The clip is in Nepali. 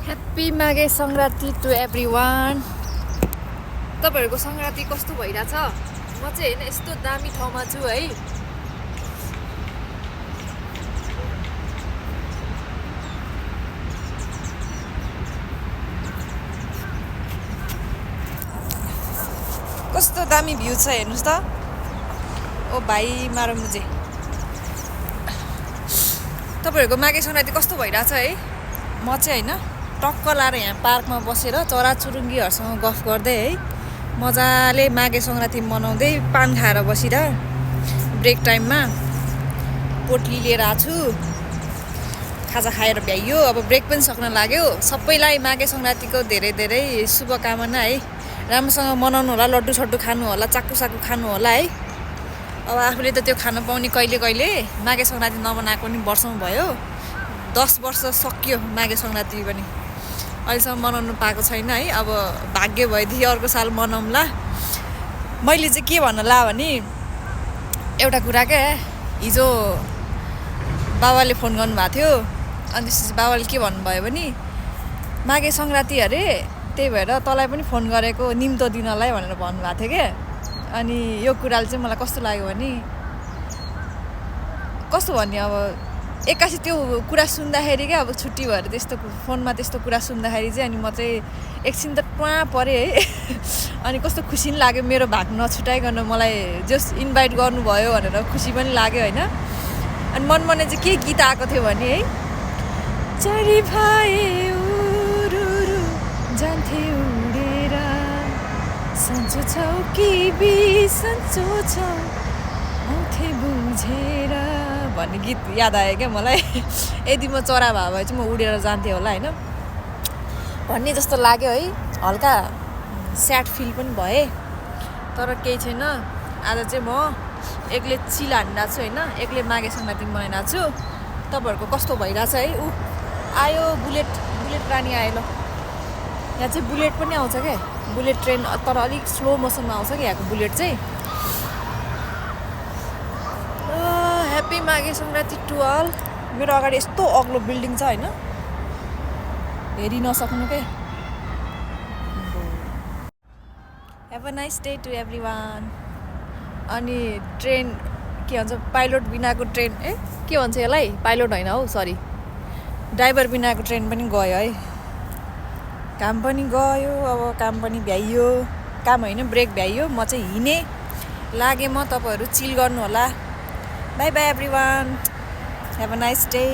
Happy Maghe Sankranti to everyone. तपाईँहरूको सङ्क्रान्ति कस्तो भइरहेछ? म चाहिँ होइन यस्तो दामी ठाउँमा छु है। कस्तो दामी भ्यू छ हेर्नुहोस् त। ओ भाइ मारौँ मुझे। तपाईँहरूको माघे सङ्क्रान्ति कस्तो भइरहेछ है? म चाहिँ होइन टक्क लाएर यहाँ पार्कमा बसेर चराचुरुङ्गीहरूसँग गफ गर्दै है मजाले माघे सङ्क्रान्ति मनाउँदै पान खाएर बसिर ब्रेक टाइममा पोटली लिएर आएको छु। खाजा खाएर भ्याइयो, अब ब्रेक पनि सक्न लाग्यो। सबैलाई माघे सङ्क्रान्तिको धेरै धेरै शुभकामना है। राम्रोसँग मनाउनु होला, लड्डु सड्डु खानु होला, चाक्कु साक्कु खानु होला है। अब आफूले त त्यो खान पाउने कहिले कहिले, माघे सङ्क्रान्ति नमनाएको पनि वर्षौँ भयो। 10 वर्ष सकियो माघे सङ्क्रान्ति पनि, अहिलेसम्म मनाउनु पाएको छैन है। अब भाग्य भएदेखि अर्को साल मनाउँला। मैले चाहिँ के भन्न ला भने एउटा कुरा क्या, हिजो बाबाले फोन गर्नुभएको थियो। अनि त्यसपछि बाबाले के भन्नुभयो भने माघे सङ्क्रान्ति अरे, त्यही भएर तँलाई पनि फोन गरेको निम्तो दिनलाई भनेर भन्नुभएको थियो क्या। अनि यो कुराले चाहिँ मलाई कस्तो लाग्यो भने, कस्तो भन्ने अब एक्कासी त्यो कुरा सुन्दाखेरि क्या, अब छुट्टी भएर त्यस्तो फोनमा त्यस्तो कुरा सुन्दाखेरि चाहिँ अनि म चाहिँ एकछिन त टुवा परेँ है। अनि कस्तो खुसी पनि लाग्यो, मेरो भाग नछुटाइकन मलाई जस इन्भाइट गर्नुभयो भनेर खुसी पनि लाग्यो होइन। अनि मनमनै चाहिँ के गीत आएको थियो भने है, चरी भाइ उरुरु जान्थे उडेर, सन्चो छौ कि बिसन्चो छौ आउँथे बुझेर भन्ने गीत याद आयो क्या मलाई। यदि म चरा भए चाहिँ म उडेर जान्थेँ होला होइन भन्ने जस्तो लाग्यो है। हल्का स्याड फिल पनि भएँ, तर केही छैन। आज चाहिँ म एक्लै चिल हानिरहेको छु होइन, एक्लै माघे सङ्क्रान्ति मनाइरहेको छु। तपाईँहरूको कस्तो भइरहेछ है? आयो बुलेट रानी आयो। ल यहाँ चाहिँ बुलेट पनि आउँछ क्या, बुलेट ट्रेन, तर अलिक स्लो मोसनमा आउँछ क्या यहाँको बुलेट चाहिँ। Happy Maghe Sankranti to all. मेरो अगाडि यस्तो अग्लो बिल्डिङ छ होइन, हेरि नसक्नु के। Have a nice day to everyone. अनि ट्रेन के भन्छ, पाइलट बिनाको ट्रेन, के भन्छ यसलाई, पाइलट होइन हौ सरी, ड्राइभर बिनाको ट्रेन पनि गयो है। काम पनि गयो, अब काम पनि भ्याइयो, काम होइन ब्रेक भ्याइयो। म चाहिँ हिँडेँ लागेँ म। तपाईँहरू चिल गर्नु होला। By by every one, have a nice day.